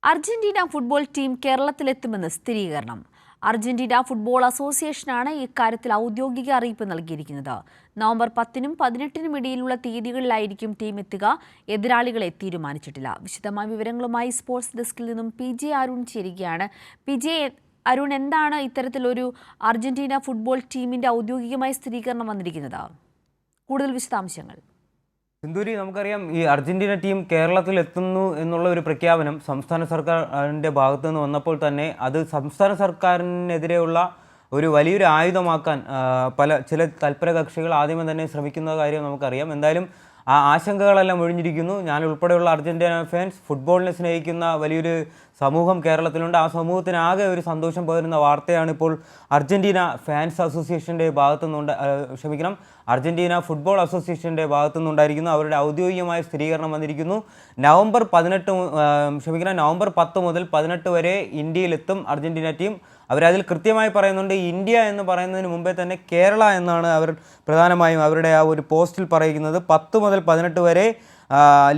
Argentina football team കേരളത്തിലെത്തുമെന്ന് സ്ഥിരീകരണം. Argentina football അസോസിയേഷനാണ് ഇക്കാര്യത്തിൽ ഔദ്യോഗിക അറിയിപ്പ് നൽകിയിരിക്കുന്നത്. നവംബർ 10-നും 18-നും ഇടയിലുള്ള തീയതികളിലായിരിക്കും ടീം എത്തുക. എതിരാളികളെ തീരുമാനിച്ചിട്ടില്ല. വിശദമായ വിവരങ്ങളുമായി സ്പോർട്സ് ഡെസ്കിൽ നിന്നും PJ അരുൺ ചേരുകയാണ്. PJ അരുൺ, എന്താണ് ഇത്തരത്തിലൊരു അർജന്റീന ഫുട്ബോൾ ടീമിന്റെ ഔദ്യോഗികമായ സ്ഥിരീകരണം വന്നിരിക്കുന്നത്? കൂടുതൽ വിശദാംശങ്ങൾ. സിന്ധൂരി, നമുക്കറിയാം ഈ അർജന്റീന ടീം കേരളത്തിൽ എത്തുന്നു എന്നുള്ള ഒരു പ്രഖ്യാപനം സംസ്ഥാന സർക്കാരിൻ്റെ ഭാഗത്തു നിന്ന് വന്നപ്പോൾ തന്നെ അത് സംസ്ഥാന സർക്കാരിനെതിരെയുള്ള ഒരു വലിയൊരു ആയുധമാക്കാൻ ചില തൽപര കക്ഷികൾ ആദ്യമേ തന്നെ ശ്രമിക്കുന്ന കാര്യം നമുക്കറിയാം. എന്തായാലും ആ ആശങ്കകളെല്ലാം ഒഴിഞ്ഞിരിക്കുന്നു. ഞാൻ ഉൾപ്പെടെയുള്ള അർജന്റീന ഫാൻസ്, ഫുട്ബോളിനെ സ്നേഹിക്കുന്ന വലിയൊരു സമൂഹം കേരളത്തിലുണ്ട്. ആ സമൂഹത്തിനാകെ ഒരു സന്തോഷം പകരുന്ന വാർത്തയാണ് ഇപ്പോൾ അർജന്റീന ഫാൻസ് അസോസിയേഷൻ്റെ അർജന്റീന ഫുട്ബോൾ അസോസിയേഷൻ്റെ ഭാഗത്തുനിന്നുണ്ടായിരിക്കുന്നു. അവരുടെ ഔദ്യോഗികമായ സ്ഥിരീകരണം വന്നിരിക്കുന്നു. നവംബർ 10 മുതൽ 18 വരെ ഇന്ത്യയിലെത്തും അർജന്റീന ടീം. അവരതിൽ കൃത്യമായി പറയുന്നുണ്ട്, ഇന്ത്യ എന്ന് പറയുന്നതിന് മുമ്പേ തന്നെ കേരള എന്നാണ് അവർ പ്രധാനമായും അവരുടെ ആ ഒരു പോസ്റ്റിൽ പറയുന്നത്. 10 മുതൽ 18 വരെ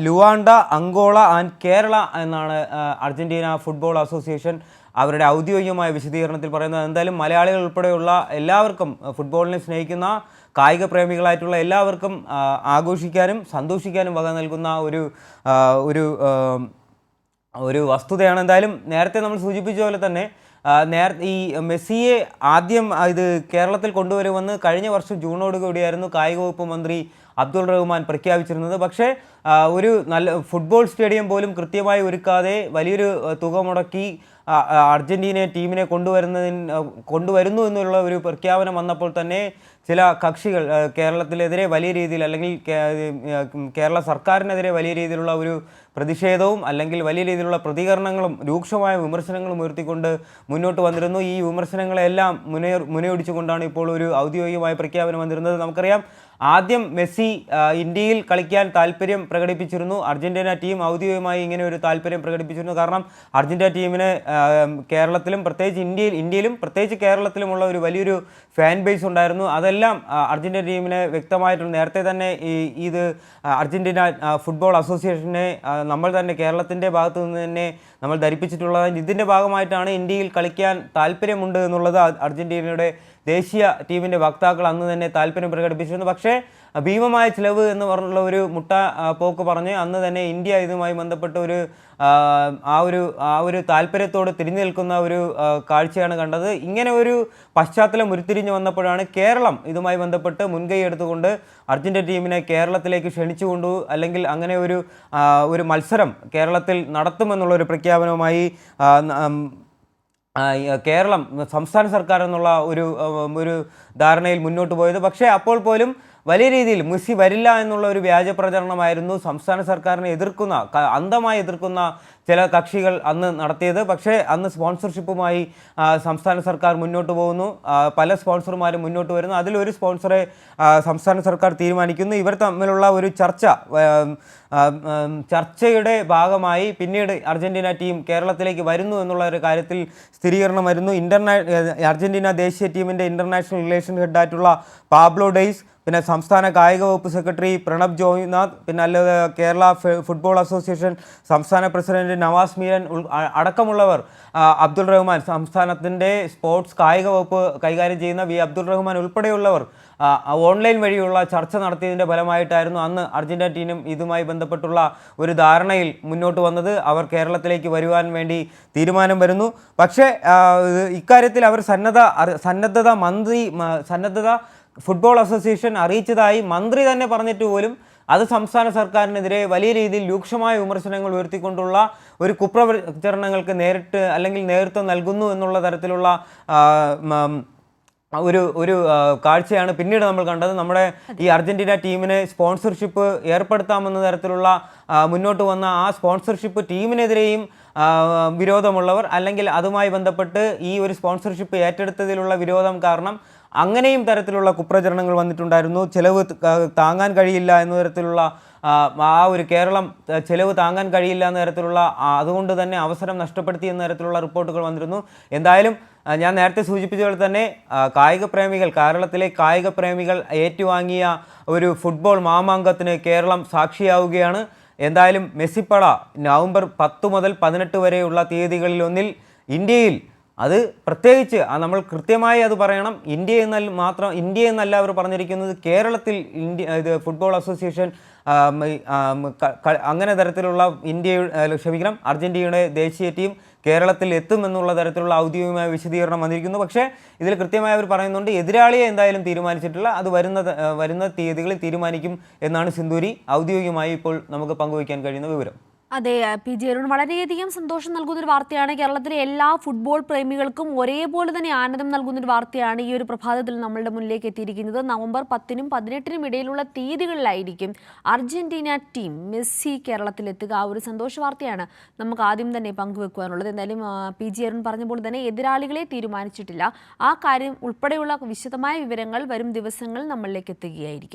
ലുവാണ്ട, അങ്കോള ആൻഡ് കേരള എന്നാണ് അർജന്റീന ഫുട്ബോൾ അസോസിയേഷൻ അവരുടെ ഔദ്യോഗികമായ വിശദീകരണത്തിൽ പറയുന്നത്. എന്തായാലും മലയാളികൾ ഉൾപ്പെടെയുള്ള എല്ലാവർക്കും, ഫുട്ബോളിനെ സ്നേഹിക്കുന്ന കായിക പ്രേമികളായിട്ടുള്ള എല്ലാവർക്കും ആഘോഷിക്കാനും സന്തോഷിക്കാനും വക നൽകുന്ന ഒരു വസ്തുതയാണ്. എന്തായാലും നേരത്തെ നമ്മൾ സൂചിപ്പിച്ച പോലെ തന്നെ ഈ മെസ്സിയെ ആദ്യം ഇത് കേരളത്തിൽ കൊണ്ടുവരുമെന്ന് കഴിഞ്ഞ വർഷം ജൂണോടുകൂടിയായിരുന്നു കായിക വകുപ്പ് മന്ത്രി അബ്ദുൾ റഹ്മാൻ പ്രഖ്യാപിച്ചിരുന്നത്. പക്ഷേ ഒരു നല്ല ഫുട്ബോൾ സ്റ്റേഡിയം പോലും കൃത്യമായി ഒരുക്കാതെ വലിയൊരു തുക മുടക്കി അർജന്റീന ടീമിനെ കൊണ്ടുവരുന്നു എന്നുള്ള ഒരു പ്രഖ്യാപനം വന്നപ്പോൾ തന്നെ ചില കക്ഷികൾ കേരളത്തിനെതിരെ വലിയ രീതിയിൽ, അല്ലെങ്കിൽ കേരള സർക്കാരിനെതിരെ വലിയ രീതിയിലുള്ള ഒരു പ്രതിഷേധവും അല്ലെങ്കിൽ വലിയ രീതിയിലുള്ള പ്രതികരണങ്ങളും രൂക്ഷമായ വിമർശനങ്ങളും ഉയർത്തിക്കൊണ്ട് മുന്നോട്ട് വന്നിരുന്നു. ഈ വിമർശനങ്ങളെല്ലാം മുനയൊടിച്ചുകൊണ്ടാണ് ഇപ്പോൾ ഒരു ഔദ്യോഗികമായ പ്രഖ്യാപനം വന്നിരുന്നത്. നമുക്കറിയാം, ആദ്യം മെസ്സി ഇന്ത്യയിൽ കളിക്കാൻ താല്പര്യം പ്രകടിപ്പിച്ചിരുന്നു. അർജന്റീന ടീം ഔദ്യോഗികമായി ഇങ്ങനെ ഒരു താല്പര്യം പ്രകടിപ്പിച്ചിരുന്നു. കാരണം അർജന്റീന ടീമിന് കേരളത്തിലും പ്രത്യേകിച്ച് ഇന്ത്യയിലും പ്രത്യേകിച്ച് കേരളത്തിലുമുള്ള ഒരു വലിയൊരു ഫാൻ ബേസ് ഉണ്ടായിരുന്നു. അതെല്ലാം അർജന്റീന ടീമിനെ വ്യക്തമായിട്ടുണ്ട്. നേരത്തെ തന്നെ ഇത് അർജന്റീന ഫുട്ബോൾ അസോസിയേഷനെ നമ്മൾ തന്നെ കേരളത്തിൻ്റെ ഭാഗത്തു നിന്ന് തന്നെ നമ്മൾ ധരിപ്പിച്ചിട്ടുള്ളത്. ഇതിൻ്റെ ഭാഗമായിട്ടാണ് ഇന്ത്യയിൽ കളിക്കാൻ താല്പര്യമുണ്ട് എന്നുള്ളത് അർജന്റീനയുടെ ദേശീയ ടീമിൻ്റെ വക്താക്കൾ അന്ന് തന്നെ താല്പര്യം പ്രകടിപ്പിച്ചിരുന്നു. പക്ഷേ ഭീമമായ ചിലവ് എന്ന് പറഞ്ഞുള്ള ഒരു പോക്ക് പറഞ്ഞ് അന്ന് തന്നെ ഇന്ത്യ ഇതുമായി ബന്ധപ്പെട്ട ആ ഒരു താല്പര്യത്തോട് തിരിഞ്ഞു നിൽക്കുന്ന ഒരു കാഴ്ചയാണ് കണ്ടത്. ഇങ്ങനെ ഒരു പശ്ചാത്തലം ഉരുത്തിരിഞ്ഞു വന്നപ്പോഴാണ് കേരളം ഇതുമായി ബന്ധപ്പെട്ട് മുൻകൈ എടുത്തുകൊണ്ട് അർജന്റീന ടീമിനെ കേരളത്തിലേക്ക് ക്ഷണിച്ചുകൊണ്ടു, അല്ലെങ്കിൽ അങ്ങനെ ഒരു മത്സരം കേരളത്തിൽ നടത്തുമെന്നുള്ളൊരു പ്രഖ്യാപനവുമായി കേരളം സംസ്ഥാന സർക്കാർ എന്നുള്ള ഒരു ധാരണയിൽ മുന്നോട്ട് പോയത്. പക്ഷേ അപ്പോൾ പോലും വലിയ രീതിയിൽ മെസ്സി വരില്ല എന്നുള്ള ഒരു വ്യാജ പ്രചരണമായിരുന്നു സംസ്ഥാന സർക്കാരിനെ അന്ധമായി എതിർക്കുന്ന ചില കക്ഷികൾ അന്ന് നടത്തിയത്. പക്ഷേ അന്ന് സ്പോൺസർഷിപ്പുമായി സംസ്ഥാന സർക്കാർ മുന്നോട്ട് പോകുന്നു. പല സ്പോൺസർമാരും മുന്നോട്ട് വരുന്നു. അതിലൊരു സ്പോൺസറെ സംസ്ഥാന സർക്കാർ തീരുമാനിക്കുന്നു. ഇവർ തമ്മിലുള്ള ഒരു ചർച്ചയുടെ ഭാഗമായി പിന്നീട് അർജന്റീന ടീം കേരളത്തിലേക്ക് വരുന്നു എന്നുള്ള ഒരു കാര്യത്തിൽ സ്ഥിരീകരണം വരുന്നു. അർജന്റീന ദേശീയ ടീമിൻ്റെ ഇന്റർനാഷണൽ റിലേഷൻ ഹെഡായിട്ടുള്ള പാബ്ലോ ഡെയ്സ്, പിന്നെ സംസ്ഥാന കായിക വകുപ്പ് സെക്രട്ടറി പ്രണബ് ജോയിനാഥ്, പിന്നെ അല്ലാതെ കേരള ഫുട്ബോൾ അസോസിയേഷൻ സംസ്ഥാന പ്രസിഡന്റ് നവാസ് മീരൻ അടക്കമുള്ളവർ, അബ്ദുൾ റഹ്മാൻ, സംസ്ഥാനത്തിൻ്റെ സ്പോർട്സ് കായിക വകുപ്പ് കൈകാര്യം ചെയ്യുന്ന അബ്ദുൾ റഹ്മാൻ ഉൾപ്പെടെയുള്ളവർ ഓൺലൈൻ വഴിയുള്ള ചർച്ച നടത്തിയതിൻ്റെ ഫലമായിട്ടായിരുന്നു അന്ന് അർജന്റീന ടീമും ഇതുമായി ബന്ധപ്പെട്ടുള്ള ഒരു ധാരണയിൽ മുന്നോട്ട് വന്നത്. അവർ കേരളത്തിലേക്ക് വരുവാൻ വേണ്ടി തീരുമാനം വരുന്നു. പക്ഷേ ഇക്കാര്യത്തിൽ അവർ സന്നദ്ധത ഫുട്ബോൾ അസോസിയേഷൻ അറിയിച്ചതായി മന്ത്രി തന്നെ പറഞ്ഞിട്ട് പോലും അത് സംസ്ഥാന സർക്കാരിനെതിരെ വലിയ രീതിയിൽ രൂക്ഷമായ വിമർശനങ്ങൾ ഉയർത്തിക്കൊണ്ടുള്ള ഒരു കുപ്രചരണങ്ങൾക്ക് നേതൃത്വം നൽകുന്നു എന്നുള്ള തരത്തിലുള്ള ഒരു കാഴ്ചയാണ് പിന്നീട് നമ്മൾ കണ്ടത്. നമ്മുടെ ഈ അർജന്റീന ടീമിനെ സ്പോൺസർഷിപ്പ് ഏർപ്പെടുത്താമെന്ന തരത്തിലുള്ള മുന്നോട്ട് വന്ന ആ സ്പോൺസർഷിപ്പ് ടീമിനെതിരെയും വിരോധമുള്ളവർ, അല്ലെങ്കിൽ അതുമായി ബന്ധപ്പെട്ട് ഈ ഒരു സ്പോൺസർഷിപ്പ് ഏറ്റെടുത്തതിലുള്ള വിരോധം കാരണം അങ്ങനെയും തരത്തിലുള്ള കുപ്രചരണങ്ങൾ വന്നിട്ടുണ്ടായിരുന്നു. ചെലവ് താങ്ങാൻ കഴിയില്ല എന്ന തരത്തിലുള്ള കേരളം ചെലവ് താങ്ങാൻ കഴിയില്ല എന്ന തരത്തിലുള്ള, അതുകൊണ്ട് തന്നെ അവസരം നഷ്ടപ്പെടുത്തി എന്ന തരത്തിലുള്ള റിപ്പോർട്ടുകൾ വന്നിരുന്നു. എന്തായാലും ഞാൻ നേരത്തെ സൂചിപ്പിച്ച പോലെ തന്നെ കേരളത്തിലെ കായിക പ്രേമികൾ ഏറ്റുവാങ്ങിയ ഒരു ഫുട്ബോൾ മാമാങ്കത്തിന് കേരളം സാക്ഷിയാവുകയാണ്. എന്തായാലും മെസ്സിപ്പട നവംബർ 10 മുതൽ 18 വരെയുള്ള തീയതികളിൽ ഒന്നിൽ ഇന്ത്യയിൽ, അത് പ്രത്യേകിച്ച് നമ്മൾ കൃത്യമായി അത് പറയണം, ഇന്ത്യ എന്നല്ല അവർ പറഞ്ഞിരിക്കുന്നത്, കേരളത്തിൽ ഇത് ഫുട്ബോൾ അസോസിയേഷൻ അങ്ങനെ തരത്തിലുള്ള അർജന്റീനയുടെ ദേശീയ ടീം കേരളത്തിൽ എത്തുമെന്നുള്ള തരത്തിലുള്ള ഔദ്യോഗികമായ വിശദീകരണം വന്നിരിക്കുന്നു. പക്ഷേ ഇതിൽ കൃത്യമായി അവർ പറയുന്നുണ്ട്, എതിരാളിയെ എന്തായാലും തീരുമാനിച്ചിട്ടില്ല, അത് വരുന്ന തീയതികളിൽ തീരുമാനിക്കും എന്നാണ് സിന്ധൂരി ഔദ്യോഗികമായി ഇപ്പോൾ നമുക്ക് പങ്കുവയ്ക്കാൻ കഴിയുന്ന വിവരം. അതെ, പി ജി അരുൺ, വളരെയധികം സന്തോഷം നൽകുന്നൊരു വാർത്തയാണ്. കേരളത്തിലെ എല്ലാ ഫുട്ബോൾ പ്രേമികൾക്കും ഒരേപോലെ തന്നെ ആനന്ദം നൽകുന്നൊരു വാർത്തയാണ് ഈ ഒരു പ്രഭാതത്തിൽ നമ്മളുടെ മുന്നിലേക്ക് എത്തിയിരിക്കുന്നത്. നവംബർ 10-നും 18-നും ഇടയിലുള്ള തീയതികളിലായിരിക്കും അർജന്റീന ടീം മെസ്സി കേരളത്തിലെത്തുക. ആ ഒരു സന്തോഷ വാർത്തയാണ് നമുക്ക് ആദ്യം തന്നെ പങ്കുവെക്കുവാനുള്ളത്. എന്തായാലും പി ജി അരുൺ പറഞ്ഞപ്പോൾ തന്നെ എതിരാളികളെ തീരുമാനിച്ചിട്ടില്ല. ആ കാര്യം ഉൾപ്പെടെയുള്ള വിശദമായ വിവരങ്ങൾ വരും ദിവസങ്ങൾ നമ്മളിലേക്ക് എത്തുകയായിരിക്കും.